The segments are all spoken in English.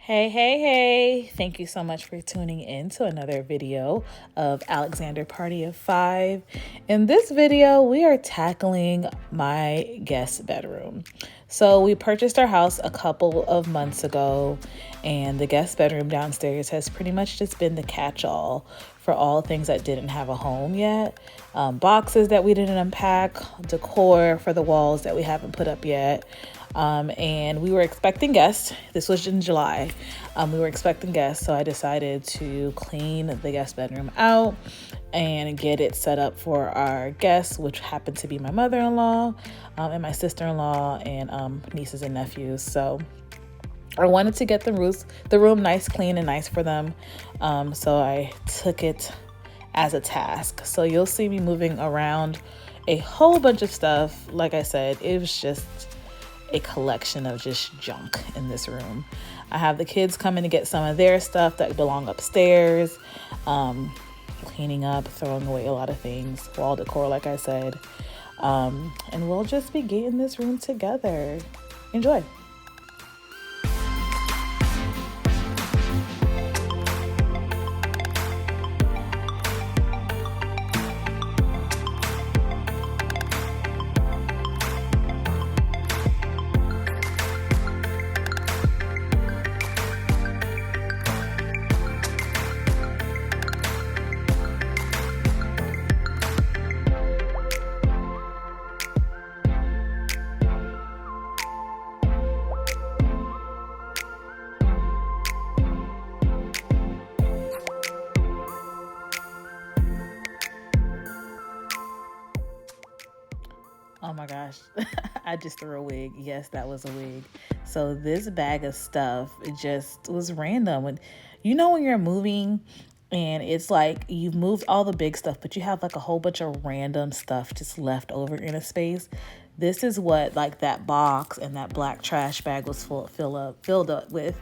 Hey. Thank you so much for tuning in to another video of Alexander Party of Five. In this video, we are tackling my guest bedroom. So we purchased our house a couple of months ago, and the guest bedroom downstairs has pretty much just been the catch-all for all things that didn't have a home yet. Boxes that we didn't unpack, decor for the walls that we haven't put up yet. And we were expecting guests. This was in July. We were expecting guests, so I decided to clean the guest bedroom out and get it set up for our guests, which happened to be my mother-in-law and my sister-in-law and nieces and nephews. So I wanted to get the room nice, clean, and nice for them. So I took it as a task. So you'll see me moving around a whole bunch of stuff. Like I said, it was just a collection of just junk in this room. I have the kids coming to get some of their stuff that belong upstairs, cleaning up, throwing away a lot of things, wall decor, like I said. And we'll just be getting this room together. Enjoy. Oh my gosh, I just threw a wig. Yes, that was a wig. So this bag of stuff, it just was random. When when you're moving and it's like you've moved all the big stuff, but you have like a whole bunch of random stuff just left over in a space. This is what like that box and that black trash bag was filled up with.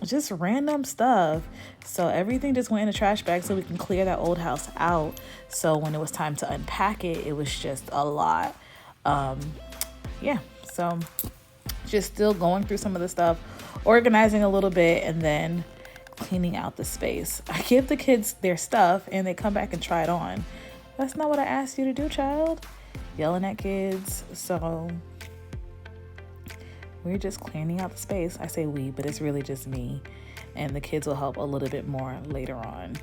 Just random stuff. So everything just went in a trash bag so we can clear that old house out. So when it was time to unpack it, it was just a lot. So just still going through some of the stuff, organizing a little bit, and then cleaning out the space. I give the kids their stuff and they come back and try it on. That's not what I asked you to do, child. Yelling at kids. So we're just cleaning out the space. I say we, but it's really just me. And the kids will help a little bit more later on.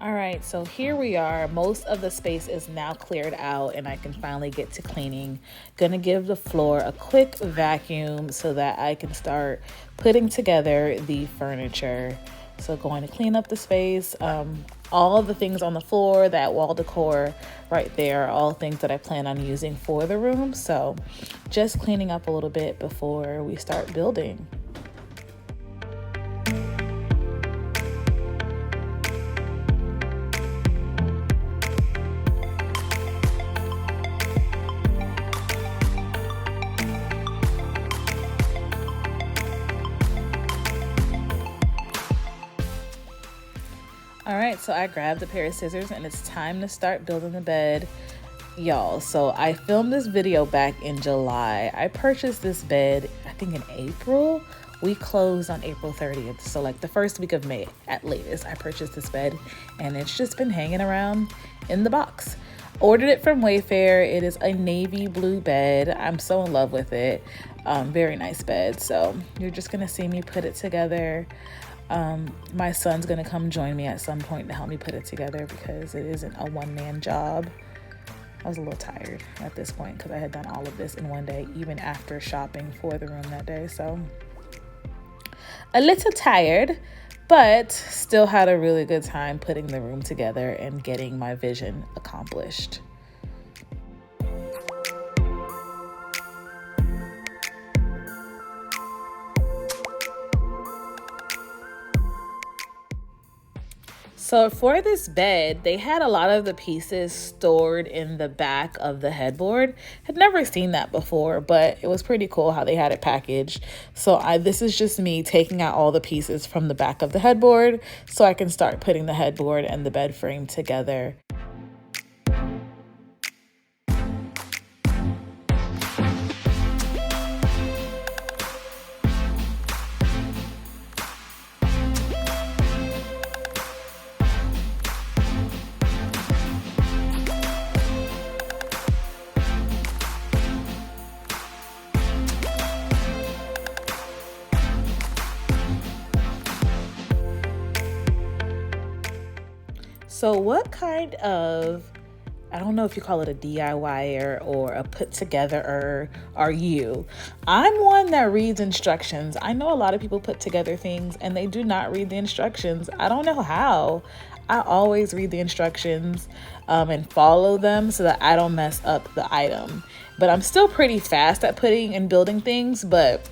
All right, so here we are. Most of the space is now cleared out and I can finally get to cleaning. Gonna give the floor a quick vacuum so that I can start putting together the furniture. So going to clean up the space. All of the things on the floor, that wall decor right there, are all things that I plan on using for the room. So just cleaning up a little bit before we start building. right, so I grabbed a pair of scissors and it's time to start building the bed, y'all. So I filmed this video back in July. I purchased this bed, I think in April. We closed on April 30th. So like the first week of May at latest, I purchased this bed and it's just been hanging around in the box. Ordered it from Wayfair. It is a navy blue bed. I'm so in love with it. Very nice bed. So you're just gonna see me put it together. My son's gonna come join me at some point to help me put it together because it isn't a one-man job. I was a little tired at this point because I had done all of this in one day, even after shopping for the room that day. So a little tired, but still had a really good time putting the room together and getting my vision accomplished. So for this bed, they had a lot of the pieces stored in the back of the headboard. Had never seen that before, but it was pretty cool how they had it packaged. So this is just me taking out all the pieces from the back of the headboard so I can start putting the headboard and the bed frame together. So what kind of, I don't know if you call it a DIYer or a put togetherer are you? I'm one that reads instructions. I know a lot of people put together things and they do not read the instructions. I don't know how. I always read the instructions and follow them so that I don't mess up the item. But I'm still pretty fast at putting and building things, but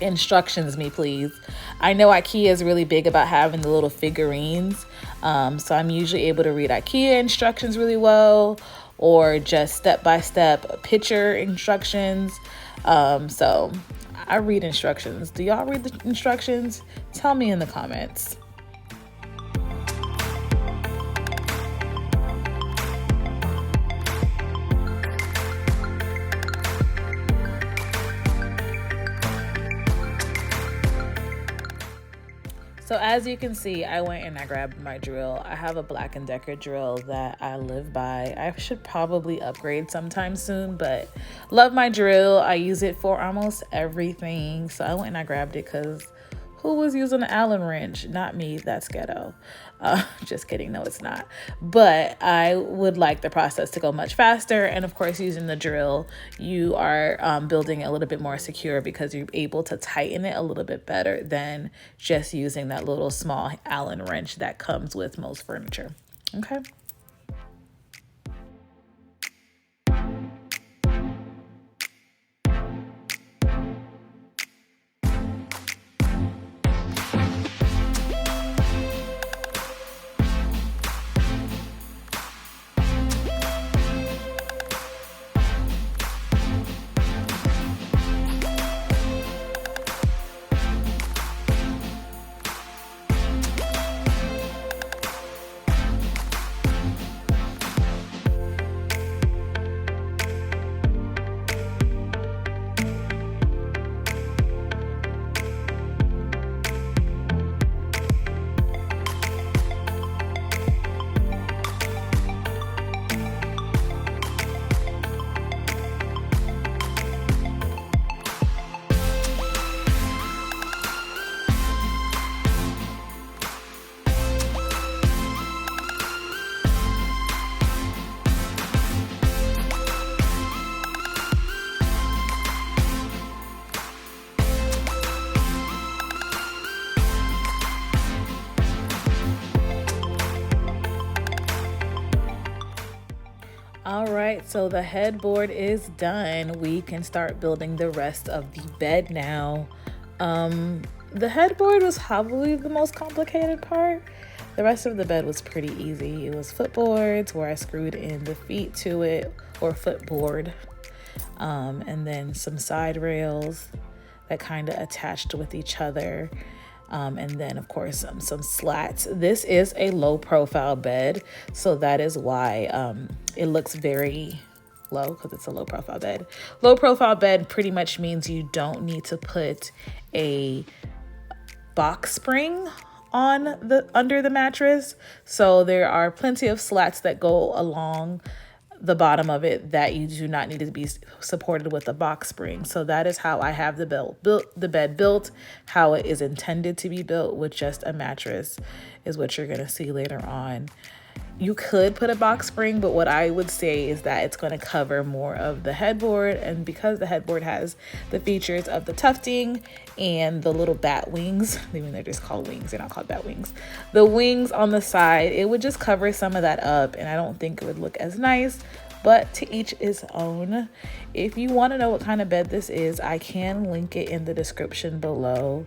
instructions me please. I know IKEA is really big about having the little figurines, so I'm usually able to read IKEA instructions really well, or just step-by-step picture instructions. So I read instructions. Do y'all read the instructions? Tell me in the comments. So as you can see, I went and I grabbed my drill. I have a Black & Decker drill that I live by. I should probably upgrade sometime soon, but love my drill. I use it for almost everything. So I went and I grabbed it because who was using an Allen wrench? Not me, that's ghetto. Just kidding, no it's not. But I would like the process to go much faster. And of course, using the drill, you are building it a little bit more secure because you're able to tighten it a little bit better than just using that little small Allen wrench that comes with most furniture, okay? All right, so the headboard is done. We can start building the rest of the bed now. The headboard was probably the most complicated part. The rest of the bed was pretty easy. It was footboards where I screwed in the feet to it, or footboard, and then some side rails that kind of attached with each other. And then of course some slats. This is a low profile bed, so that is why it looks very low, because it's a low profile bed. Low profile bed pretty much means you don't need to put a box spring on the under the mattress. So there are plenty of slats that go along the bottom of it that you do not need to be supported with a box spring. So that is how I have the bed built, how it is intended to be built, with just a mattress, is what you're going to see later on. You could put a box spring, but what I would say is that it's going to cover more of the headboard. And because the headboard has the features of the tufting and the little bat wings, I mean, they're just called wings, they're not called bat wings, the wings on the side, it would just cover some of that up. And I don't think it would look as nice, but to each his own. If you want to know what kind of bed this is, I can link it in the description below.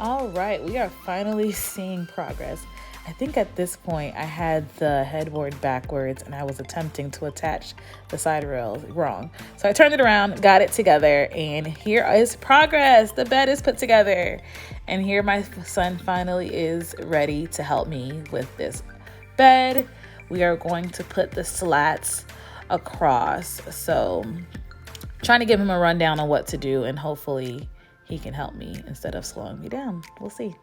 All right, we are finally seeing progress. I think at this point I had the headboard backwards and I was attempting to attach the side rails wrong. So I turned it around, got it together, and here is progress. The bed is put together. And here my son finally is ready to help me with this bed. We are going to put the slats across. So trying to give him a rundown on what to do, and hopefully he can help me instead of slowing me down. We'll see.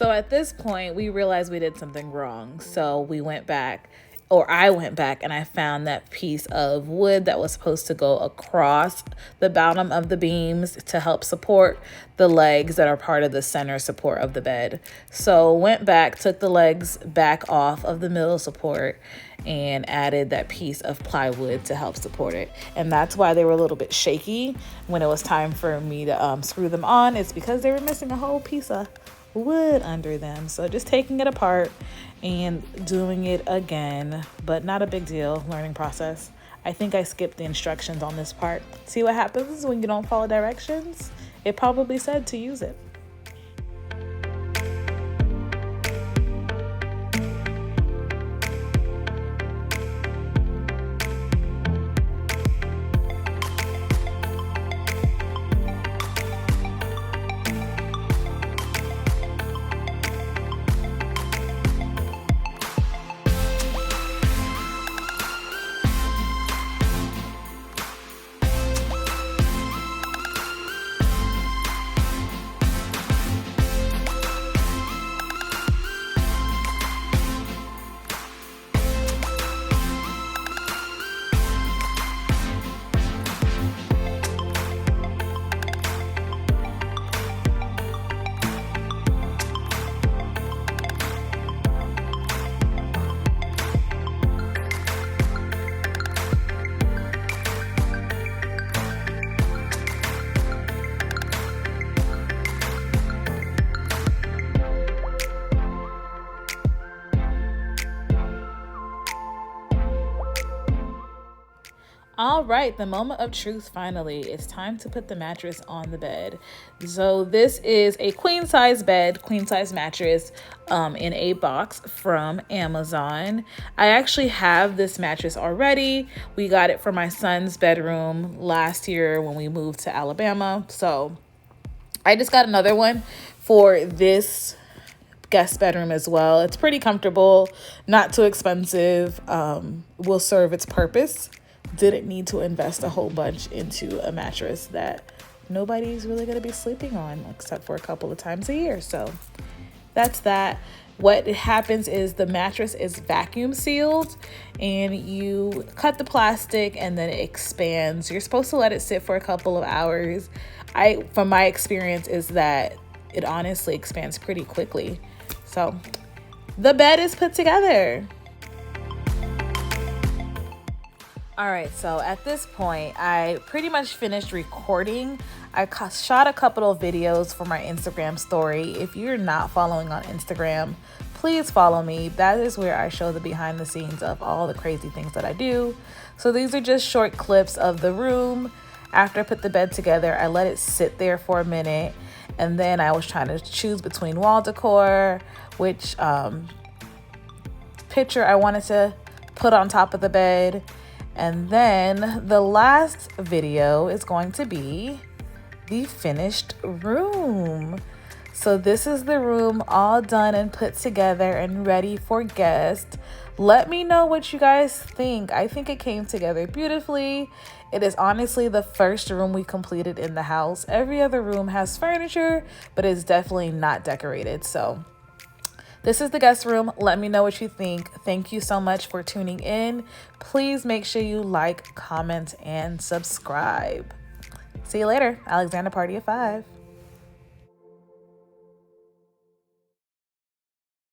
So at this point, we realized we did something wrong. So we went back, or I went back, and I found that piece of wood that was supposed to go across the bottom of the beams to help support the legs that are part of the center support of the bed. So went back, took the legs back off of the middle support, and added that piece of plywood to help support it. And that's why they were a little bit shaky when it was time for me to screw them on. It's because they were missing a whole piece of wood under them. So just taking it apart and doing it again, but not a big deal. Learning process. I think I skipped the instructions on this part. See what happens when you don't follow directions? It probably said to use it. All right, the moment of truth finally. It's time to put the mattress on the bed. So this is a queen size bed, queen size mattress in a box from Amazon. I actually have this mattress already. We got it for my son's bedroom last year when we moved to Alabama. So I just got another one for this guest bedroom as well. It's pretty comfortable, not too expensive, will serve its purpose. Didn't need to invest a whole bunch into a mattress that nobody's really going to be sleeping on except for a couple of times a year. So that's that. What happens is the mattress is vacuum sealed and you cut the plastic and then it expands. You're supposed to let it sit for a couple of hours. From my experience, is that it honestly expands pretty quickly. So the bed is put together. All right, so at this point, I pretty much finished recording. I shot a couple of videos for my Instagram story. If you're not following on Instagram, please follow me. That is where I show the behind the scenes of all the crazy things that I do. So these are just short clips of the room. After I put the bed together, I let it sit there for a minute. And then I was trying to choose between wall decor, which picture I wanted to put on top of the bed. And then the last video is going to be the finished room. So this is the room all done and put together and ready for guests. Let me know what you guys think. I think it came together beautifully. It is honestly the first room we completed in the house. Every other room has furniture, but it's definitely not decorated. So this is the guest room. Let me know what you think. Thank you so much for tuning in. Please make sure you like, comment, and subscribe. See you later. Alexander Party of 5.